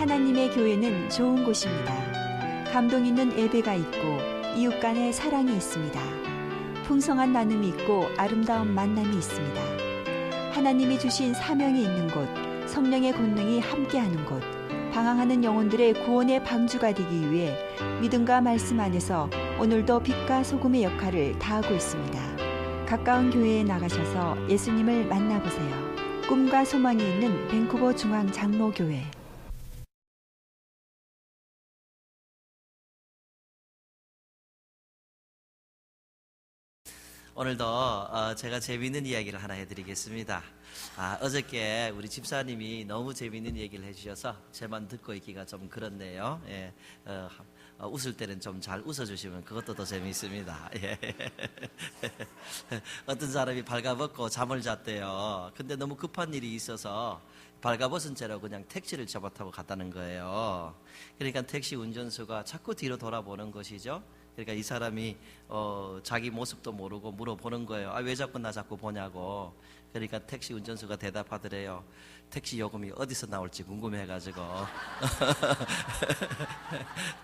하나님의 교회는 좋은 곳입니다. 감동 있는 예배가 있고 이웃 간의 사랑이 있습니다. 풍성한 나눔이 있고 아름다운 만남이 있습니다. 하나님이 주신 사명이 있는 곳, 성령의 권능이 함께하는 곳, 방황하는 영혼들의 구원의 방주가 되기 위해 믿음과 말씀 안에서 오늘도 빛과 소금의 역할을 다하고 있습니다. 가까운 교회에 나가셔서 예수님을 만나보세요. 꿈과 소망이 있는 밴쿠버 중앙 장로교회. 오늘도 제가 재미있는 이야기를 하나 해드리겠습니다. 어저께 우리 집사님이 너무 재미있는 얘기를 해주셔서 제만 듣고 있기가 좀 그렇네요. 예, 웃을 때는 좀 잘 웃어주시면 그것도 더 재미있습니다. 예. 어떤 사람이 발가벗고 잠을 잤대요. 근데 너무 급한 일이 있어서 발가벗은 채로 그냥 택시를 잡아타고 갔다는 거예요. 그러니까 택시 운전수가 자꾸 뒤로 돌아보는 것이죠. 그러니까 이 사람이 자기 모습도 모르고 물어보는 거예요. 왜 자꾸 나 자꾸 보냐고. 그러니까 택시 운전수가 대답하더래요. 택시 요금이 어디서 나올지 궁금해가지고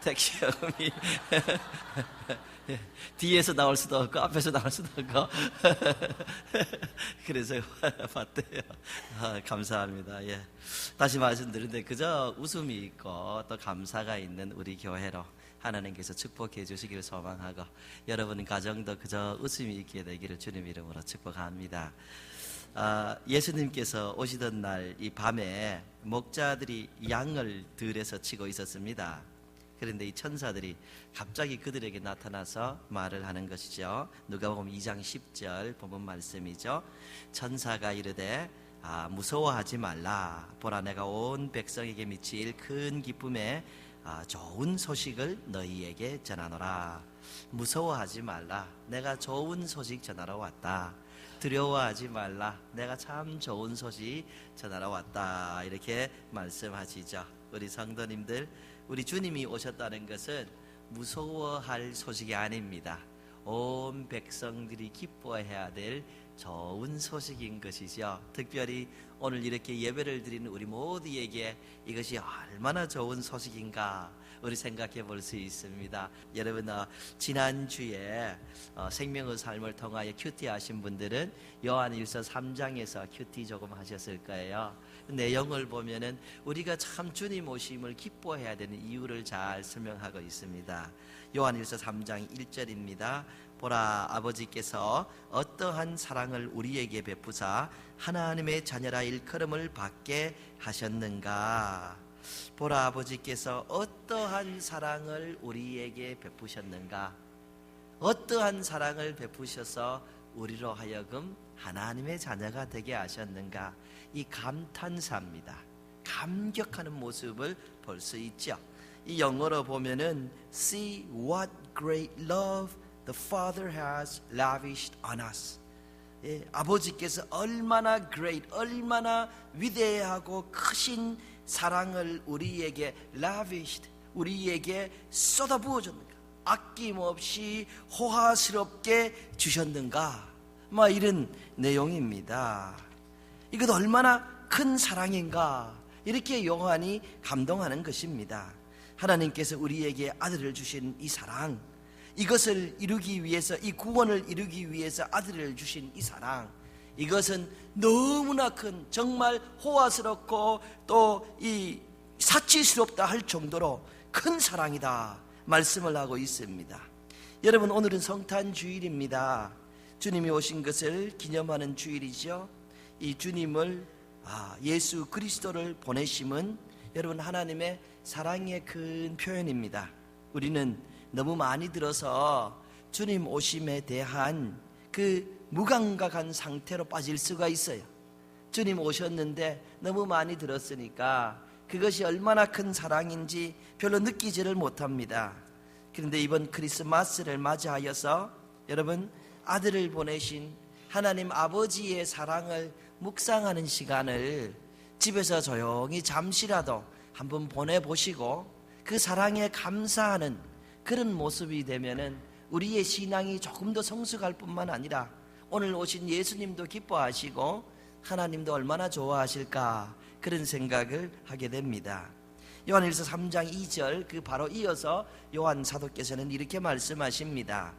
택시 요금이 뒤에서 나올 수도 없고 앞에서 나올 수도 없고 그래서 봤대요. 감사합니다. 예. 다시 말씀드리는데 그저 웃음이 있고 또 감사가 있는 우리 교회로 하나님께서 축복해 주시기를 소망하고 여러분 가정도 그저 웃음이 있게 되기를 주님 이름으로 축복합니다. 예수님께서 오시던 날 이 밤에 목자들이 양을 들에서 치고 있었습니다. 그런데 이 천사들이 갑자기 그들에게 나타나서 말을 하는 것이죠. 누가복음 2장 10절 본문 말씀이죠. 천사가 이르되 무서워하지 말라. 보라 내가 온 백성에게 미칠 큰 기쁨에 좋은 소식을 너희에게 전하노라. 무서워하지 말라. 내가 좋은 소식 전하러 왔다. 두려워하지 말라. 내가 참 좋은 소식 전하러 왔다. 이렇게 말씀하시죠. 우리 성도님들, 우리 주님이 오셨다는 것은 무서워할 소식이 아닙니다. 온 백성들이 기뻐해야 될 좋은 소식인 것이죠. 특별히 오늘 이렇게 예배를 드리는 우리 모두에게 이것이 얼마나 좋은 소식인가 우리 생각해 볼 수 있습니다. 여러분 지난주에 생명의 삶을 통하여 큐티 하신 분들은 요한일서 3장에서 큐티 조금 하셨을 거예요. 내용을 보면은 우리가 참 주님 오심을 기뻐해야 되는 이유를 잘 설명하고 있습니다. 요한일서 3장 1절입니다. 보라 아버지께서 어떠한 사랑을 우리에게 베푸사 하나님의 자녀라 일컬음을 받게 하셨는가. 보라 아버지께서 어떠한 사랑을 우리에게 베푸셨는가. 어떠한 사랑을 베푸셔서 우리로 하여금 하나님의 자녀가 되게 하셨는가. 이 감탄사입니다. 감격하는 모습을 볼 수 있죠. 이 영어로 보면은 See what great love the Father has lavished on us. 아버지께서 얼마나 great, 얼마나 위대하고 크신 사랑을 우리에게 lavished, 우리에게 쏟아부어 줬는가. 아낌없이 호화스럽게 주셨는가. 이런 내용입니다. 이것 얼마나 큰 사랑인가. 이렇게 요한이 감동하는 것입니다. 하나님께서 우리에게 아들을 주신 이 사랑, 이것을 이루기 위해서, 이 구원을 이루기 위해서 아들을 주신 이 사랑, 이것은 너무나 큰, 정말 호화스럽고 또 이 사치스럽다 할 정도로 큰 사랑이다 말씀을 하고 있습니다. 여러분 오늘은 성탄 주일입니다. 주님이 오신 것을 기념하는 주일이죠. 이 주님을 예수 그리스도를 보내심은 여러분 하나님의 사랑의 큰 표현입니다. 우리는 너무 많이 들어서 주님 오심에 대한 그 무감각한 상태로 빠질 수가 있어요. 주님 오셨는데 너무 많이 들었으니까 그것이 얼마나 큰 사랑인지 별로 느끼지를 못합니다. 그런데 이번 크리스마스를 맞이하여서 여러분 아들을 보내신 하나님 아버지의 사랑을 묵상하는 시간을 집에서 조용히 잠시라도 한번 보내보시고 그 사랑에 감사하는 그런 모습이 되면은 우리의 신앙이 조금 더 성숙할 뿐만 아니라 오늘 오신 예수님도 기뻐하시고 하나님도 얼마나 좋아하실까 그런 생각을 하게 됩니다. 요한일서 3장 2절 그 바로 이어서 요한 사도께서는 이렇게 말씀하십니다.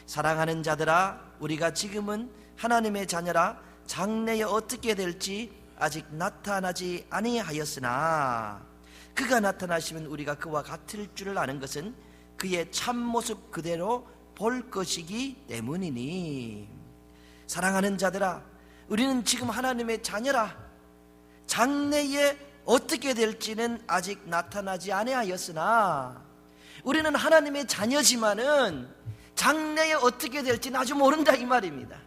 사랑하는 자들아, 우리가 지금은 하나님의 자녀라 장래에 어떻게 될지 아직 나타나지 아니하였으나 그가 나타나시면 우리가 그와 같을 줄을 아는 것은 그의 참모습 그대로 볼 것이기 때문이니. 사랑하는 자들아, 우리는 지금 하나님의 자녀라. 장래에 어떻게 될지는 아직 나타나지 아니하였으나 우리는 하나님의 자녀지만은 장래에 어떻게 될지는 아주 모른다 이 말입니다.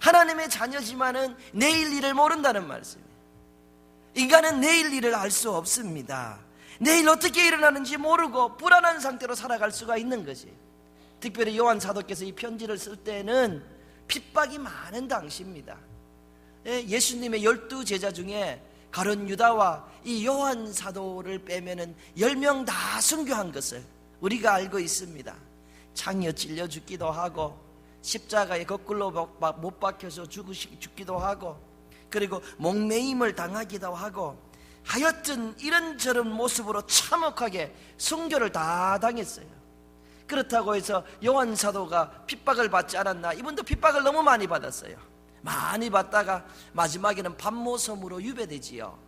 하나님의 자녀지만은 내일 일을 모른다는 말씀이에요. 인간은 내일 일을 알 수 없습니다. 내일 어떻게 일어나는지 모르고 불안한 상태로 살아갈 수가 있는 것이. 특별히 요한 사도께서 이 편지를 쓸 때는 핍박이 많은 당시입니다. 예수님의 12제자 중에 가룟 유다와 이 요한 사도를 빼면은 10명 다 순교한 것을 우리가 알고 있습니다. 창에 찔려 죽기도 하고 십자가에 거꾸로 못 박혀서 죽기도 하고 그리고 목매임을 당하기도 하고 하여튼 이런저런 모습으로 참혹하게 순교를 다 당했어요. 그렇다고 해서 요한 사도가 핍박을 받지 않았나? 이분도 핍박을 너무 많이 받았어요. 많이 받다가 마지막에는 반모섬으로 유배되지요.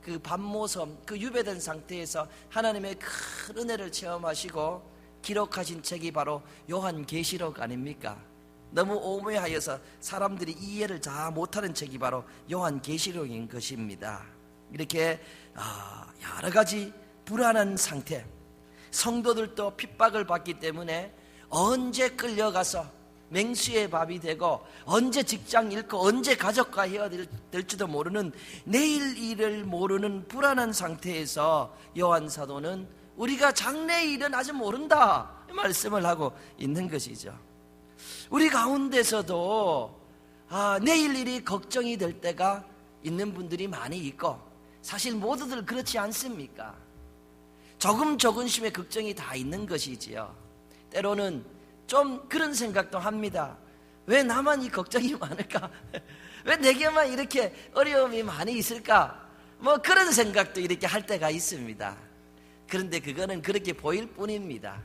그 반모섬, 그 유배된 상태에서 하나님의 큰 은혜를 체험하시고 기록하신 책이 바로 요한계시록 아닙니까? 너무 오묘하여서 사람들이 이해를 잘 못하는 책이 바로 요한계시록인 것입니다. 이렇게 여러 가지 불안한 상태, 성도들도 핍박을 받기 때문에 언제 끌려가서 맹수의 밥이 되고 언제 직장 잃고 언제 가족과 헤어질지도 모르는 내일 일을 모르는 불안한 상태에서 요한 사도는 우리가 장래의 일은 아직 모른다 말씀을 하고 있는 것이죠. 우리 가운데서도 내일 일이 걱정이 될 때가 있는 분들이 많이 있고 사실 모두들 그렇지 않습니까? 조금씩의 걱정이 다 있는 것이지요. 때로는 좀 그런 생각도 합니다. 왜 나만 이 걱정이 많을까? 왜 내게만 이렇게 어려움이 많이 있을까? 뭐 그런 생각도 이렇게 할 때가 있습니다. 그런데 그거는 그렇게 보일 뿐입니다.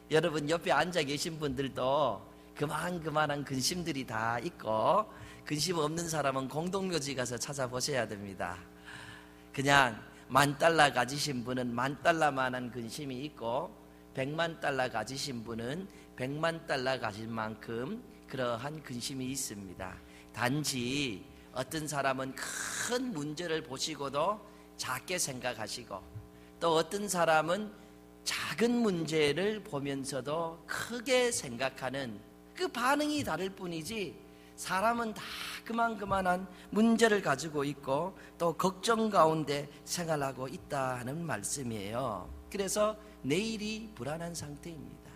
여러분 옆에 앉아 계신 분들도 그만한 근심들이 다 있고 근심 없는 사람은 공동묘지 가서 찾아보셔야 됩니다. 그냥 $10,000 가지신 분은 $10,000만한 근심이 있고 $1,000,000 가지신 분은 $1,000,000 가진 만큼 그러한 근심이 있습니다. 단지 어떤 사람은 큰 문제를 보시고도 작게 생각하시고 또 어떤 사람은 작은 문제를 보면서도 크게 생각하는 그 반응이 다를 뿐이지 사람은 다 그만한 문제를 가지고 있고 또 걱정 가운데 생활하고 있다는 말씀이에요. 그래서 내일이 불안한 상태입니다.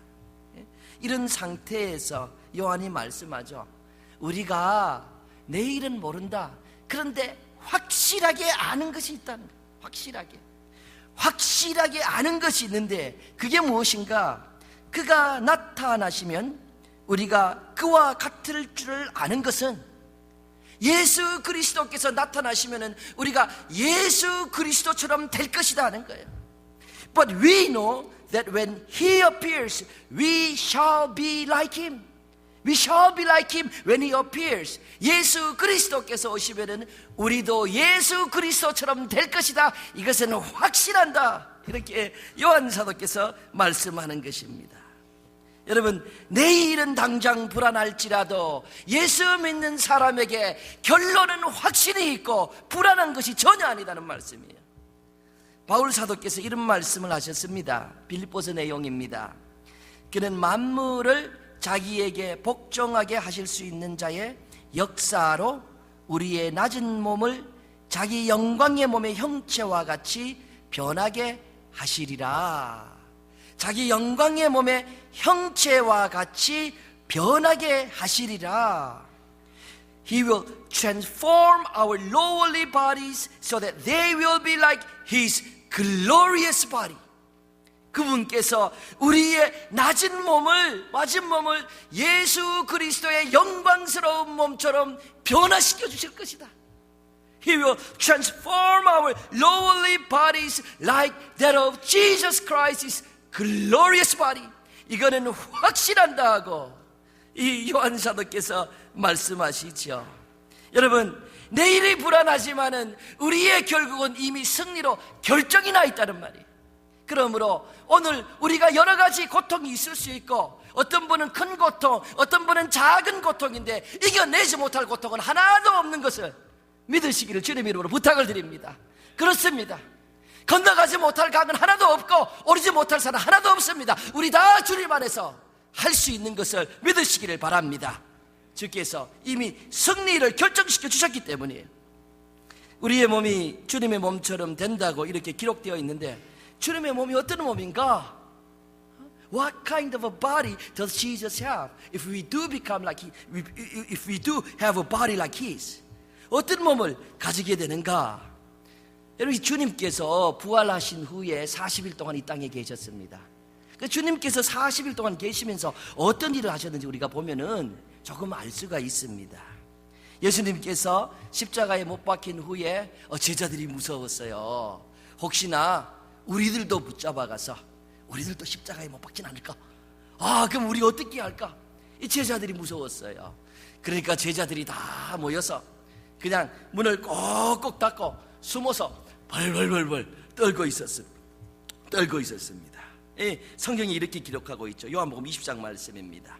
이런 상태에서 요한이 말씀하죠. 우리가 내일은 모른다. 그런데 확실하게 아는 것이 있다는 거예요. 확실하게 아는 것이 있는데 그게 무엇인가? 그가 나타나시면 우리가 그와 같을 줄을 아는 것은 예수 그리스도께서 나타나시면 우리가 예수 그리스도처럼 될 것이다 하는 거예요. But we know that when He appears, we shall be like Him. We shall be like Him when He appears. 예수 그리스도께서 오시면 우리도 예수 그리스도처럼 될 것이다. 이것은 확실한다. 이렇게 요한 사도께서 말씀하는 것입니다. 여러분, 내일은 당장 불안할지라도 예수 믿는 사람에게 결론은 확신이 있고 불안한 것이 전혀 아니다는 말씀이에요. 바울 사도께서 이런 말씀을 하셨습니다. 빌립보서 내용입니다. 그는 만물을 자기에게 복종하게 하실 수 있는 자의 역사로 우리의 낮은 몸을 자기 영광의 몸의 형체와 같이 변하게 하시리라. 자기 영광의 몸의 형체와 같이 변하게 하시리라. He will transform our lowly bodies so that they will be like His glorious body. 그분께서 우리의 낮은 몸을 예수 그리스도의 영광스러운 몸처럼 변화시켜 주실 것이다. He will transform our lowly bodies like that of Jesus Christ's glorious body. 이거는 확실한다 하고 이 요한 사도께서 말씀하시죠. 여러분, 내일이 불안하지만은 우리의 결국은 이미 승리로 결정이 나 있다는 말이에요. 그러므로 오늘 우리가 여러 가지 고통이 있을 수 있고, 어떤 분은 큰 고통, 어떤 분은 작은 고통인데 이겨내지 못할 고통은 하나도 없는 것을 믿으시기를 주님의 이름으로 부탁을 드립니다. 그렇습니다. 건너가지 못할 강은 하나도 없고 오르지 못할 산은 하나도 없습니다. 우리 다 주님 안에서 할 수 있는 것을 믿으시기를 바랍니다. 주께서 이미 승리를 결정시켜 주셨기 때문이에요. 우리의 몸이 주님의 몸처럼 된다고 이렇게 기록되어 있는데, 주님의 몸이 어떤 몸인가? What kind of a body does Jesus have? If we do become like if we do have a body like His, 어떤 몸을 가지게 되는가? 여러분, 주님께서 부활하신 후에 40일 동안 이 땅에 계셨습니다. 주님께서 40일 동안 계시면서 어떤 일을 하셨는지 우리가 보면은 조금 알 수가 있습니다. 예수님께서 십자가에 못 박힌 후에 제자들이 무서웠어요. 혹시나 우리들도 붙잡아가서 우리들도 십자가에 못 박진 않을까? 그럼 우리 어떻게 할까? 이 제자들이 무서웠어요. 그러니까 제자들이 다 모여서 그냥 문을 꼭꼭 닫고 숨어서 벌벌벌벌 떨고 있었습니다. 성경이 이렇게 기록하고 있죠. 요한복음 20장 말씀입니다.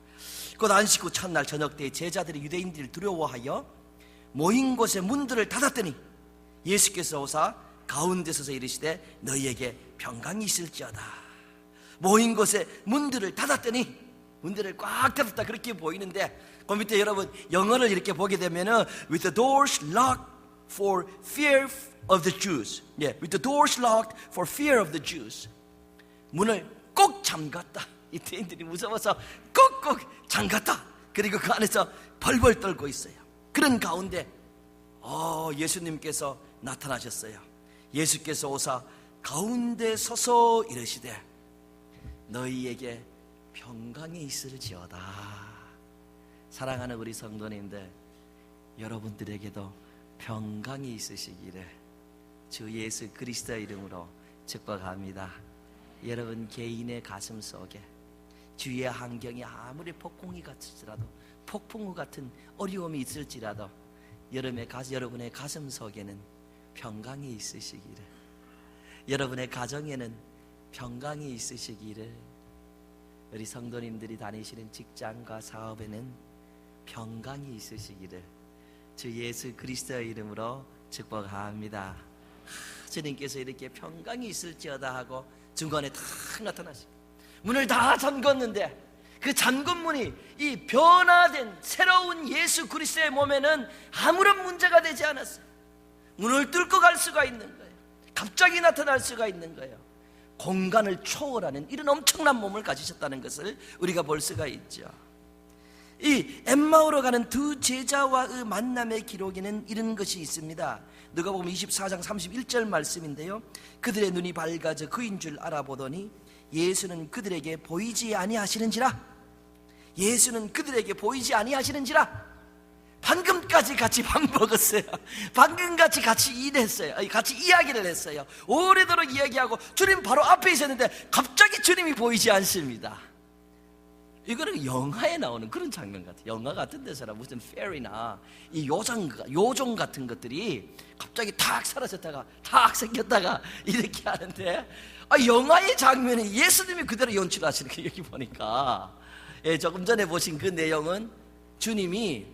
곧 안식 후 첫날 저녁 때 제자들이 유대인들을 두려워하여 모인 곳에 문들을 닫았더니 예수께서 오사 가운데 서서 이르시되 너희에게 평강이 있을지어다. 모인 곳에 문들을 닫았더니, 문들을 꽉 닫았다 그렇게 보이는데, 그 밑에 여러분 영어를 이렇게 보게 되면은 with the doors locked for fear of the Jews. with the doors locked for fear of the Jews. 문을 꼭 잠갔다. 유대인들이 무서워서 꼭꼭 잠갔다. 그리고 그 안에서 벌벌 떨고 있어요. 그런 가운데 예수님께서 나타나셨어요. 예수께서 오사 가운데 서서 이르시되 너희에게 평강이 있을지어다. 사랑하는 우리 성도님들, 여러분들에게도 평강이 있으시기를 주 예수 그리스도의 이름으로 축복합니다. 여러분 개인의 가슴 속에 주위의 환경이 아무리 폭풍이 같을지라도, 폭풍우 같은 어려움이 있을지라도 여러분의 가슴 속에는 평강이 있으시기를, 여러분의 가정에는 평강이 있으시기를, 우리 성도님들이 다니시는 직장과 사업에는 평강이 있으시기를 주 예수 그리스도의 이름으로 축복합니다. 주님께서 이렇게 평강이 있을지어다 하고 중간에 다 나타나시고 문을 다 잠궜는데, 그 잠근 문이 이 변화된 새로운 예수 그리스도의 몸에는 아무런 문제가 되지 않았어요. 문을 뚫고 갈 수가 있는 거예요. 갑자기 나타날 수가 있는 거예요. 공간을 초월하는 이런 엄청난 몸을 가지셨다는 것을 우리가 볼 수가 있죠. 이 엠마오로 가는 두 제자와의 만남의 기록에는 이런 것이 있습니다. 누가복음 24장 31절 말씀인데요, 그들의 눈이 밝아져 그인 줄 알아보더니 예수는 그들에게 보이지 아니하시는지라. 예수는 그들에게 보이지 아니하시는지라. 방금까지 같이 밥 먹었어요. 방금같이 같이 일했어요. 같이 이야기를 했어요. 오래도록 이야기하고 주님 바로 앞에 있었는데 갑자기 주님이 보이지 않습니다. 이거는 영화에 나오는 그런 장면 같아요. 영화 같은 데서나 무슨 페리나 이 요정 같은 것들이 갑자기 탁 사라졌다가 탁 생겼다가 이렇게 하는데, 영화의 장면에 예수님이 그대로 연출하시는 거 여기 보니까, 조금 전에 보신 그 내용은 주님이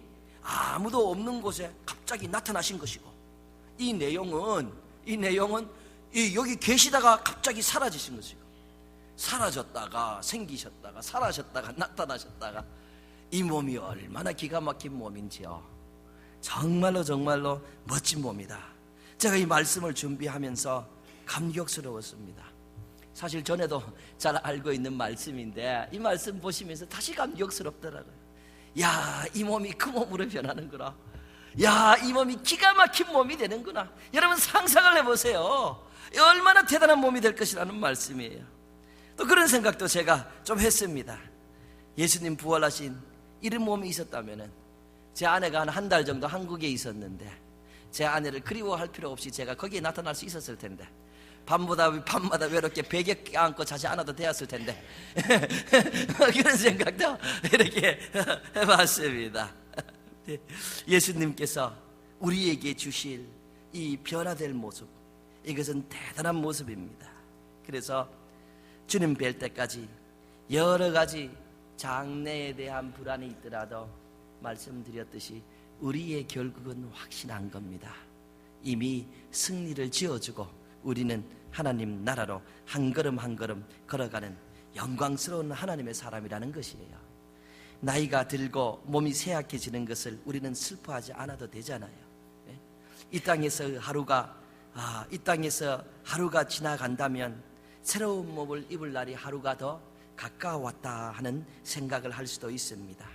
아무도 없는 곳에 갑자기 나타나신 것이고, 이 내용은 여기 계시다가 갑자기 사라지신 것이고, 사라졌다가 생기셨다가 사라졌다가 나타나셨다가, 이 몸이 얼마나 기가 막힌 몸인지요. 정말로 멋진 몸이다. 제가 이 말씀을 준비하면서 감격스러웠습니다. 사실 전에도 잘 알고 있는 말씀인데 이 말씀 보시면서 다시 감격스럽더라고요. 야, 이 몸이 그 몸으로 변하는구나. 야, 이 몸이 기가 막힌 몸이 되는구나. 여러분 상상을 해보세요. 얼마나 대단한 몸이 될 것이라는 말씀이에요. 또 그런 생각도 제가 좀 했습니다. 예수님 부활하신 이런 몸이 있었다면은, 제 아내가 한 달 정도 한국에 있었는데 제 아내를 그리워할 필요 없이 제가 거기에 나타날 수 있었을 텐데, 밤마다 외롭게 베개 안고 자지 않아도 되었을 텐데 그런 생각도 이렇게 해봤습니다. 예수님께서 우리에게 주실 이 변화될 모습, 이것은 대단한 모습입니다. 그래서 주님 뵐 때까지 여러 가지 장래에 대한 불안이 있더라도 말씀드렸듯이 우리의 결국은 확신한 겁니다. 이미 승리를 지어주고 우리는 하나님 나라로 한 걸음 한 걸음 걸어가는 영광스러운 하나님의 사람이라는 것이에요. 나이가 들고 몸이 쇠약해지는 것을 우리는 슬퍼하지 않아도 되잖아요. 이 땅에서 하루가 지나간다면 새로운 몸을 입을 날이 하루가 더 가까웠다 하는 생각을 할 수도 있습니다.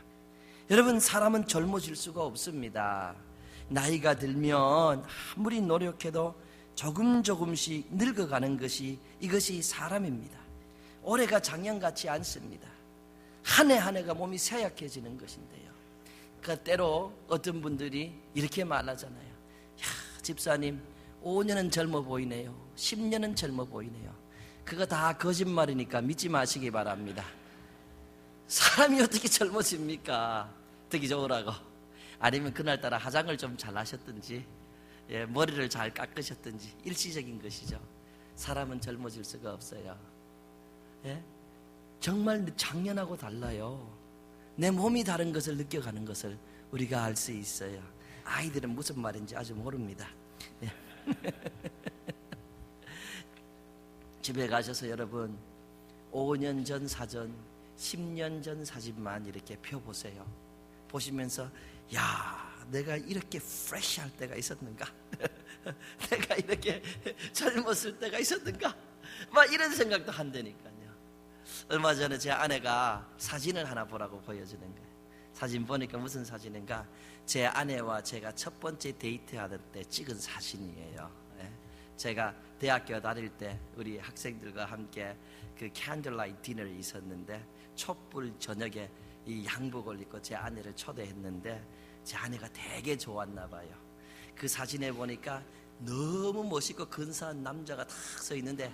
여러분, 사람은 젊어질 수가 없습니다. 나이가 들면 아무리 노력해도 조금씩 늙어가는 것이, 이것이 사람입니다. 올해가 작년 같지 않습니다. 한 해 한 해가 몸이 쇠약해지는 것인데요. 그 때로 어떤 분들이 이렇게 말하잖아요. 야, 집사님 5년은 젊어 보이네요. 10년은 젊어 보이네요. 그거 다 거짓말이니까 믿지 마시기 바랍니다. 사람이 어떻게 젊어집니까? 되기 좋으라고. 아니면 그날따라 화장을 좀 잘 하셨든지, 머리를 잘 깎으셨든지 일시적인 것이죠. 사람은 젊어질 수가 없어요. 정말 작년하고 달라요. 내 몸이 다른 것을 느껴가는 것을 우리가 알 수 있어요. 아이들은 무슨 말인지 아주 모릅니다. 집에 가셔서 여러분 5년 전 사전, 10년 전 사진만 이렇게 펴보세요. 보시면서 야, 내가 이렇게 프레시할 때가 있었는가? 내가 이렇게 젊었을 때가 있었는가? 막 이런 생각도 한다니까요. 얼마 전에 제 아내가 사진을 하나 보라고 보여주는 거예요. 사진 보니까 무슨 사진인가? 제 아내와 제가 첫 번째 데이트하던 때 찍은 사진이에요. 제가 대학교 다닐 때 우리 학생들과 함께 그 캔들라이트 디너를 있었는데, 촛불 저녁에 이 양복을 입고 제 아내를 초대했는데 제 아내가 되게 좋았나 봐요. 그 사진에 보니까 너무 멋있고 근사한 남자가 탁 서 있는데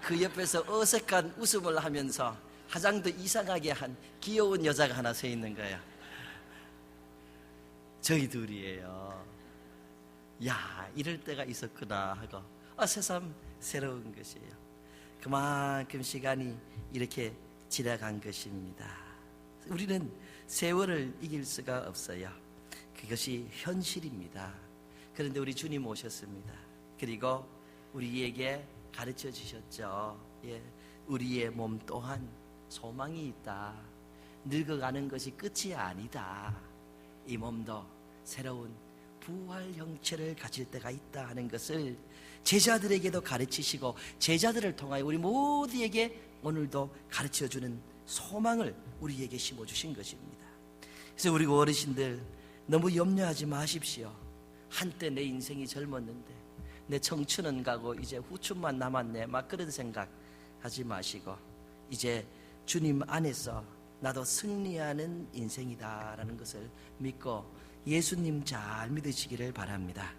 그 옆에서 어색한 웃음을 하면서 화장도 이상하게 한 귀여운 여자가 하나 서 있는 거예요. 저희 둘이에요. 야, 이럴 때가 있었구나 하고 새삼 새로운 것이에요. 그만큼 시간이 이렇게 지나간 것입니다. 우리는 세월을 이길 수가 없어요. 그것이 현실입니다. 그런데 우리 주님 오셨습니다. 그리고 우리에게 가르쳐 주셨죠. 우리의 몸 또한 소망이 있다. 늙어가는 것이 끝이 아니다. 이 몸도 새로운 부활 형체를 가질 때가 있다 하는 것을 제자들에게도 가르치시고, 제자들을 통하여 우리 모두에게 오늘도 가르쳐주는 소망을 우리에게 심어주신 것입니다. 그래서 우리 어르신들 너무 염려하지 마십시오. 한때 내 인생이 젊었는데 내 청춘은 가고 이제 후춘만 남았네, 막 그런 생각 하지 마시고, 이제 주님 안에서 나도 승리하는 인생이다라는 것을 믿고 예수님 잘 믿으시기를 바랍니다.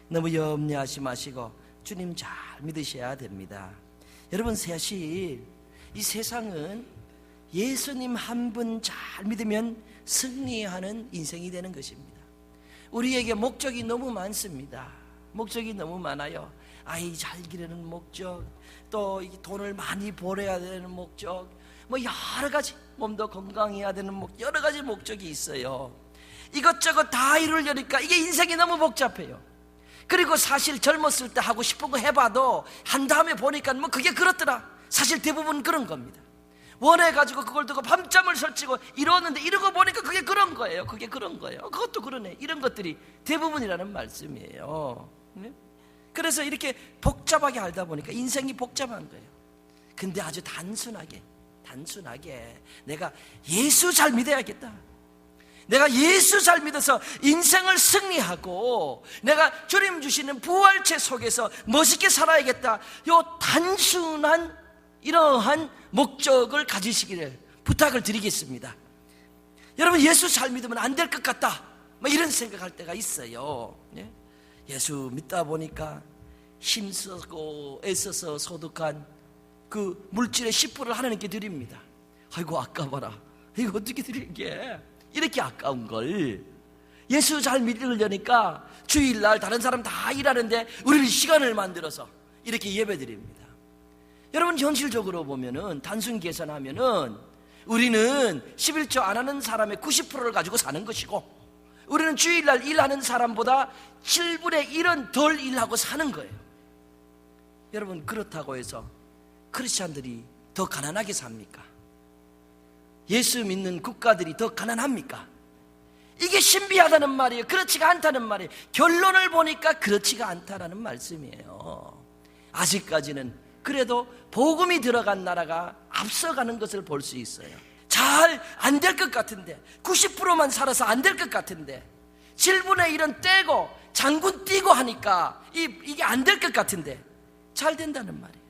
너무 염려하지 마시고 주님 잘 믿으셔야 됩니다. 여러분, 사실 이 세상은 예수님 한 분 잘 믿으면 승리하는 인생이 되는 것입니다. 우리에게 목적이 너무 많습니다. 목적이 너무 많아요. 아이 잘 기르는 목적, 또 돈을 많이 벌어야 되는 목적, 뭐 여러 가지, 몸도 건강해야 되는 목적, 여러 가지 목적이 있어요. 이것저것 다 이루려니까 이게 인생이 너무 복잡해요. 그리고 사실 젊었을 때 하고 싶은 거 해봐도 한 다음에 보니까 뭐 그게 그렇더라. 사실 대부분 그런 겁니다. 원해가지고 그걸 두고 밤잠을 설치고 이러는데 이러고 보니까 그게 그런 거예요. 그게 그런 거예요. 그것도 그러네. 이런 것들이 대부분이라는 말씀이에요. 그래서 이렇게 복잡하게 알다 보니까 인생이 복잡한 거예요. 근데 아주 단순하게 내가 예수 잘 믿어야겠다, 내가 예수 잘 믿어서 인생을 승리하고 내가 주님 주시는 부활체 속에서 멋있게 살아야겠다, 요 단순한 이러한 목적을 가지시기를 부탁을 드리겠습니다. 여러분, 예수 잘 믿으면 안 될 것 같다, 뭐 이런 생각할 때가 있어요. 예수 믿다 보니까 힘쓰고 애써서 소득한 그 물질의 10%를 하나님께 드립니다. 아이고 아까워라. 이거 어떻게 드리게? 이렇게 아까운 걸 예수 잘 믿으려니까 주일날 다른 사람 다 일하는데 우리는 시간을 만들어서 이렇게 예배 드립니다. 여러분, 현실적으로 보면은 단순 계산하면은 우리는 11조 안 하는 사람의 90%를 가지고 사는 것이고, 우리는 주일날 일하는 사람보다 7분의 1은 덜 일하고 사는 거예요. 여러분, 그렇다고 해서 크리스찬들이 더 가난하게 삽니까? 예수 믿는 국가들이 더 가난합니까? 이게 신비하다는 말이에요. 그렇지가 않다는 말이에요. 결론을 보니까 그렇지가 않다라는 말씀이에요. 아직까지는 그래도 복음이 들어간 나라가 앞서가는 것을 볼 수 있어요. 잘 안 될 것 같은데, 90%만 살아서 안 될 것 같은데, 7분의 1은 떼고 장군 띄고 하니까 이게 안 될 것 같은데 잘 된다는 말이에요.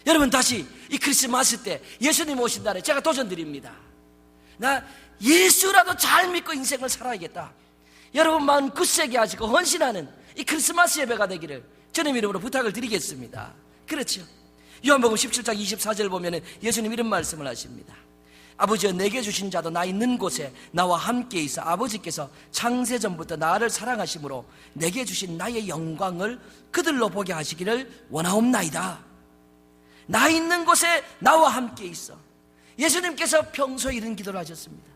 여러분, 다시 이 크리스마스 때 예수님 오신 날에 제가 도전 드립니다. 나 예수라도 잘 믿고 인생을 살아야겠다. 여러분 마음 굳세게 하시고 헌신하는 이 크리스마스 예배가 되기를 주님 이름으로 부탁을 드리겠습니다. 그렇죠? 요한복음 17장 24절 보면 예수님 이런 말씀을 하십니다. 아버지여, 내게 주신 자도 나 있는 곳에 나와 함께 있어 아버지께서 창세전부터 나를 사랑하심으로 내게 주신 나의 영광을 그들로 보게 하시기를 원하옵나이다. 나 있는 곳에 나와 함께 있어. 예수님께서 평소에 이런 기도를 하셨습니다.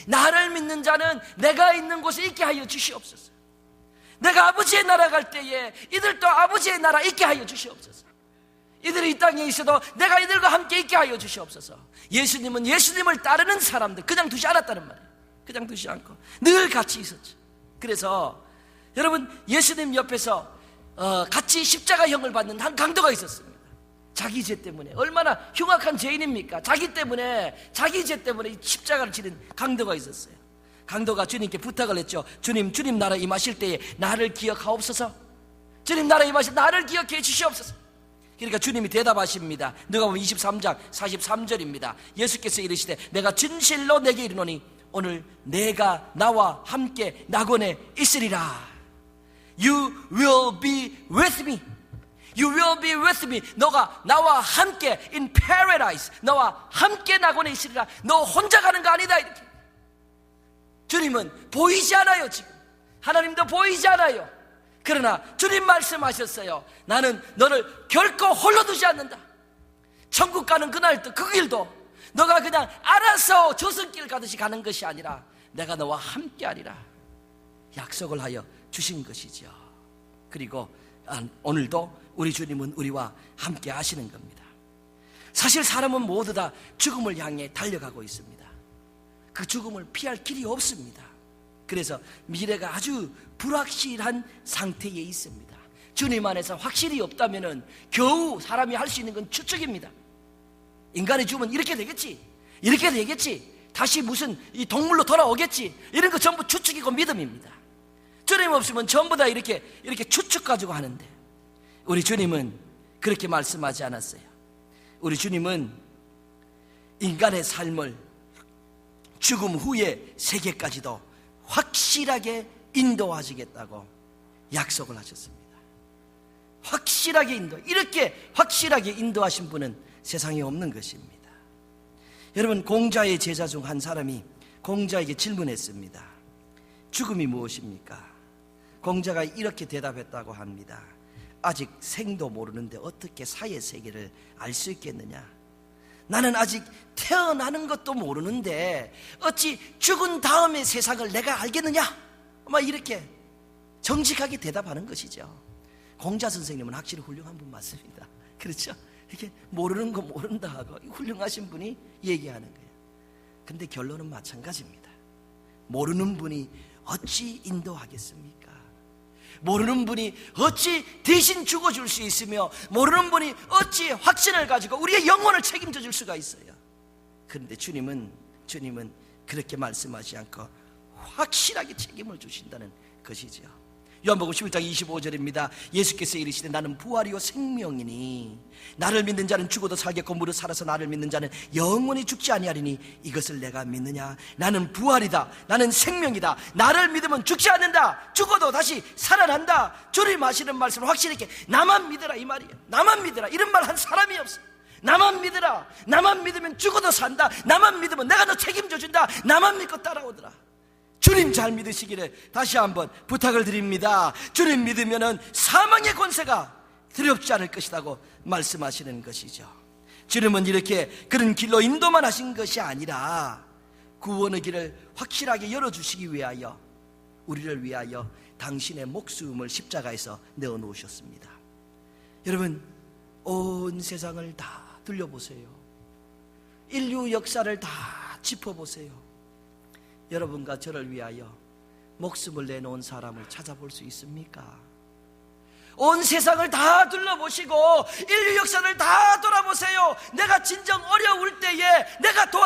나를 믿는 자는 내가 있는 곳에 있게 하여 주시옵소서. 내가 아버지의 나라 갈 때에 이들도 아버지의 나라 있게 하여 주시옵소서. 이들이 이 땅에 있어도 내가 이들과 함께 있게 하여 주시옵소서. 예수님은 예수님을 따르는 사람들 그냥 두지 않았다는 말이에요. 그냥 두지 않고 늘 같이 있었죠. 그래서 여러분, 예수님 옆에서 같이 십자가형을 받는 한 강도가 있었습니다. 자기 죄 때문에. 얼마나 흉악한 죄인입니까? 자기 때문에, 자기 죄 때문에 십자가를 치는 강도가 있었어요. 강도가 주님께 부탁을 했죠. 주님 나라 임하실 때에 나를 기억하옵소서. 주님 나라 임하실 때 나를 기억해 주시옵소서. 그러니까 주님이 대답하십니다. 누가복음 23장 43절입니다. 예수께서 이르시되 내가 진실로 내게 이르노니 오늘 내가 나와 함께 낙원에 있으리라. You will be with me. You will be with me. 너가 나와 함께 in paradise. 너와 함께 낙원에 있으리라. 너 혼자 가는 거 아니다. 이렇게. 주님은 보이지 않아요. 지금 하나님도 보이지 않아요. 그러나 주님 말씀하셨어요. 나는 너를 결코 홀로 두지 않는다. 천국 가는 그날도 그 길도 너가 그냥 알아서 조선길 가듯이 가는 것이 아니라 내가 너와 함께 하리라 약속을 하여 주신 것이죠. 그리고 오늘도 우리 주님은 우리와 함께 하시는 겁니다. 사실 사람은 모두 다 죽음을 향해 달려가고 있습니다. 그 죽음을 피할 길이 없습니다. 그래서 미래가 아주 불확실한 상태에 있습니다. 주님 안에서 확실히 없다면 겨우 사람이 할 수 있는 건 추측입니다. 인간의 죽음은 이렇게 되겠지, 이렇게 되겠지, 다시 무슨 이 동물로 돌아오겠지, 이런 거 전부 추측이고 믿음입니다. 주님 없으면 전부 다 이렇게 추측 가지고 하는데 우리 주님은 그렇게 말씀하지 않았어요. 우리 주님은 인간의 삶을 죽음 후의 세계까지도 확실하게 인도하시겠다고 약속을 하셨습니다. 확실하게 이렇게 확실하게 인도하신 분은 세상에 없는 것입니다. 여러분, 공자의 제자 중 한 사람이 공자에게 질문했습니다. 죽음이 무엇입니까? 공자가 이렇게 대답했다고 합니다. 아직 생도 모르는데 어떻게 사의 세계를 알 수 있겠느냐? 나는 아직 태어나는 것도 모르는데 어찌 죽은 다음의 세상을 내가 알겠느냐? 막 이렇게 정직하게 대답하는 것이죠. 공자 선생님은 확실히 훌륭한 분 맞습니다. 그렇죠? 이렇게 모르는 거 모른다 하고 훌륭하신 분이 얘기하는 거예요. 근데 결론은 마찬가지입니다. 모르는 분이 어찌 인도하겠습니까? 모르는 분이 어찌 대신 죽어줄 수 있으며 모르는 분이 어찌 확신을 가지고 우리의 영혼을 책임져 줄 수가 있어요. 그런데 주님은 그렇게 말씀하지 않고 확실하게 책임을 주신다는 것이죠. 요한복음 11장 25절입니다. 예수께서 이르시되 나는 부활이요 생명이니 나를 믿는 자는 죽어도 살겠고 무릇 살아서 나를 믿는 자는 영원히 죽지 아니하리니 이것을 내가 믿느냐. 나는 부활이다. 나는 생명이다. 나를 믿으면 죽지 않는다. 죽어도 다시 살아난다. 주님 하시는 말씀을 확실히 있게 나만 믿으라 이 말이에요. 나만 믿으라. 이런 말 한 사람이 없어. 나만 믿으라. 나만 믿으면 죽어도 산다. 나만 믿으면 내가 너 책임져 준다. 나만 믿고 따라오더라. 주님 잘 믿으시기를 다시 한번 부탁을 드립니다. 주님 믿으면은 사망의 권세가 두렵지 않을 것이라고 말씀하시는 것이죠. 주님은 이렇게 그런 길로 인도만 하신 것이 아니라 구원의 길을 확실하게 열어주시기 위하여 우리를 위하여 당신의 목숨을 십자가에서 내어놓으셨습니다. 여러분, 온 세상을 다 둘러보세요. 인류 역사를 다 짚어보세요. 여러분과 저를 위하여 목숨을 내놓은 사람을 찾아볼 수 있습니까? 온 세상을 다 둘러보시고 인류 역사를 다 돌아보세요. 내가 진정 어려울 때에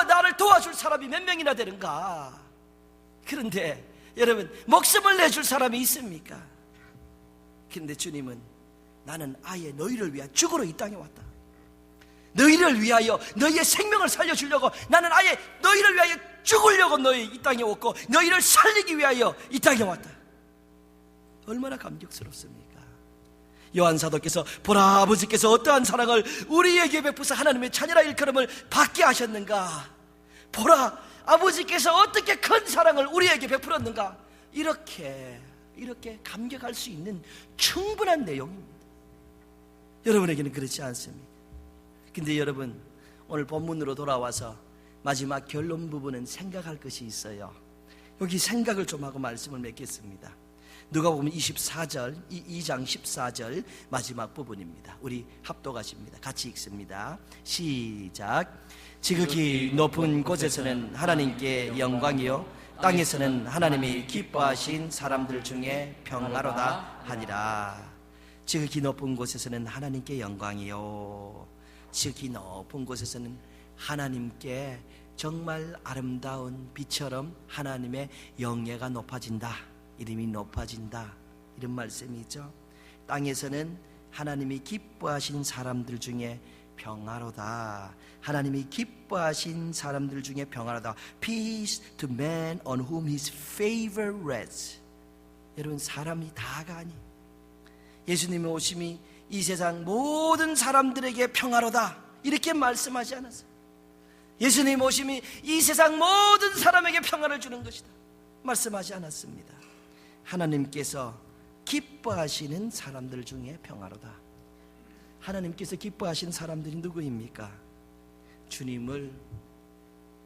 나를 도와줄 사람이 몇 명이나 되는가? 그런데 여러분, 목숨을 내줄 사람이 있습니까? 그런데 주님은 나는 아예 너희를 위하여 죽으러 이 땅에 왔다. 너희를 위하여 너희의 생명을 살려주려고 나는 아예 너희를 위하여 죽으려고 너희 이 땅에 왔고 너희를 살리기 위하여 이 땅에 왔다. 얼마나 감격스럽습니까? 요한 사도께서 보라 아버지께서 어떠한 사랑을 우리에게 베푸사 하나님의 자녀라 일컬음을 받게 하셨는가. 보라 아버지께서 어떻게 큰 사랑을 우리에게 베풀었는가. 이렇게 감격할 수 있는 충분한 내용입니다. 여러분에게는 그렇지 않습니까? 근데 여러분, 오늘 본문으로 돌아와서 마지막 결론 부분은 생각할 것이 있어요. 여기 생각을 좀 하고 말씀을 맺겠습니다. 누가복음 24절, 2장 14절 마지막 부분입니다. 우리 합독하십니다. 같이 읽습니다. 시작. 지극히 높은 곳에서는 하나님께 영광이요 땅에서는 하나님이 기뻐하신 사람들 중에 평화로다 하니라. 지극히 높은 곳에서는 하나님께 영광이요, 지극히 높은 곳에서는 하나님께 정말 아름다운 빛처럼 하나님의 영예가 높아진다, 이름이 높아진다, 이런 말씀이죠. 땅에서는 하나님이 기뻐하신 사람들 중에 평화로다. 하나님이 기뻐하신 사람들 중에 평화로다. Peace to man on whom his favor rests. 여러분, 사람이 다가 아니, 예수님의 오심이 이 세상 모든 사람들에게 평화로다 이렇게 말씀하지 않았어요. 예수님 오심이 이 세상 모든 사람에게 평화를 주는 것이다 말씀하지 않았습니다. 하나님께서 기뻐하시는 사람들 중에 평화로다. 하나님께서 기뻐하시는 사람들이 누구입니까? 주님을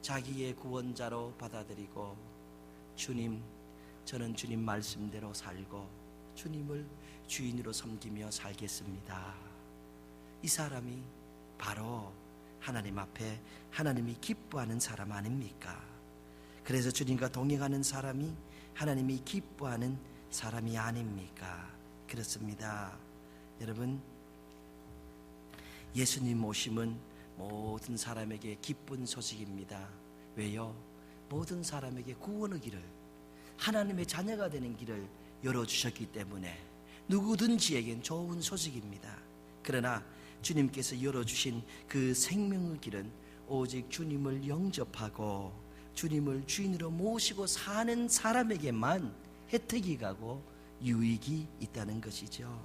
자기의 구원자로 받아들이고, 주님, 저는 주님 말씀대로 살고 주님을 주인으로 섬기며 살겠습니다. 이 사람이 바로 하나님 앞에 하나님이 기뻐하는 사람 아닙니까? 그래서 주님과 동행하는 사람이 하나님이 기뻐하는 사람이 아닙니까? 그렇습니다. 여러분, 예수님 오심은 모든 사람에게 기쁜 소식입니다. 왜요? 모든 사람에게 구원의 길을, 하나님의 자녀가 되는 길을 열어주셨기 때문에 누구든지에겐 좋은 소식입니다. 그러나 주님께서 열어주신 그 생명의 길은 오직 주님을 영접하고 주님을 주인으로 모시고 사는 사람에게만 혜택이 가고 유익이 있다는 것이죠.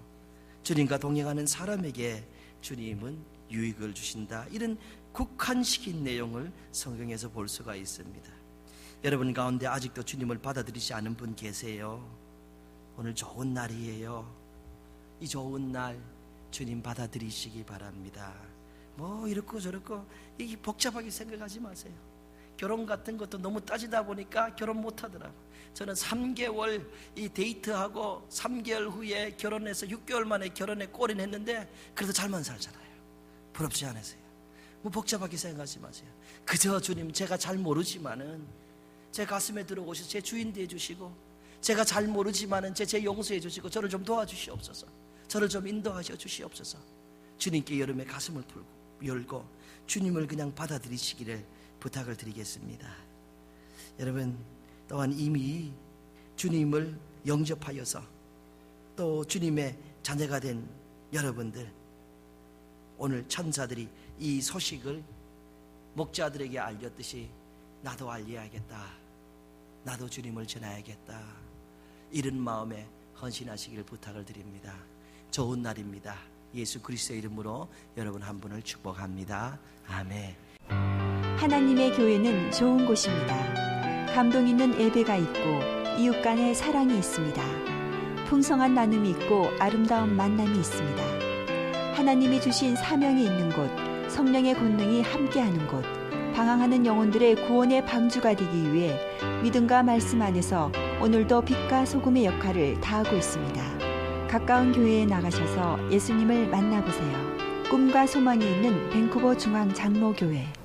주님과 동행하는 사람에게 주님은 유익을 주신다, 이런 국한시킨 내용을 성경에서 볼 수가 있습니다. 여러분 가운데 아직도 주님을 받아들이지 않은 분 계세요? 오늘 좋은 날이에요. 이 좋은 날 주님 받아들이시기 바랍니다. 뭐 이렇고 저렇고 이게 복잡하게 생각하지 마세요. 결혼 같은 것도 너무 따지다 보니까 결혼 못하더라고요. 저는 3개월 이 데이트하고 3개월 후에 결혼해서 6개월 만에 결혼에 골인했는데 그래도 잘만 살잖아요. 부럽지 않으세요? 뭐 복잡하게 생각하지 마세요. 그저 주님, 제가 잘 모르지만은 제 가슴에 들어오셔서 제 주인 되어 주시고, 제가 잘 모르지만은 제 용서해 주시고 저를 좀 도와주시옵소서. 저를 좀 인도하셔 주시옵소서. 주님께 여름에 가슴을 열고 주님을 그냥 받아들이시기를 부탁을 드리겠습니다. 여러분 또한 이미 주님을 영접하여서 또 주님의 자녀가 된 여러분들, 오늘 천사들이 이 소식을 목자들에게 알렸듯이 나도 알려야겠다, 나도 주님을 전해야겠다, 이런 마음에 헌신하시기를 부탁을 드립니다. 좋은 날입니다. 예수 그리스도의 이름으로 여러분 한 분을 축복합니다. 아멘. 하나님의 교회는 좋은 곳입니다. 감동 있는 예배가 있고 이웃 간의 사랑이 있습니다. 풍성한 나눔이 있고 아름다운 만남이 있습니다. 하나님이 주신 사명이 있는 곳, 성령의 권능이 함께하는 곳, 방황하는 영혼들의 구원의 방주가 되기 위해 믿음과 말씀 안에서 오늘도 빛과 소금의 역할을 다하고 있습니다. 가까운 교회에 나가셔서 예수님을 만나보세요. 꿈과 소망이 있는 밴쿠버 중앙 장로교회.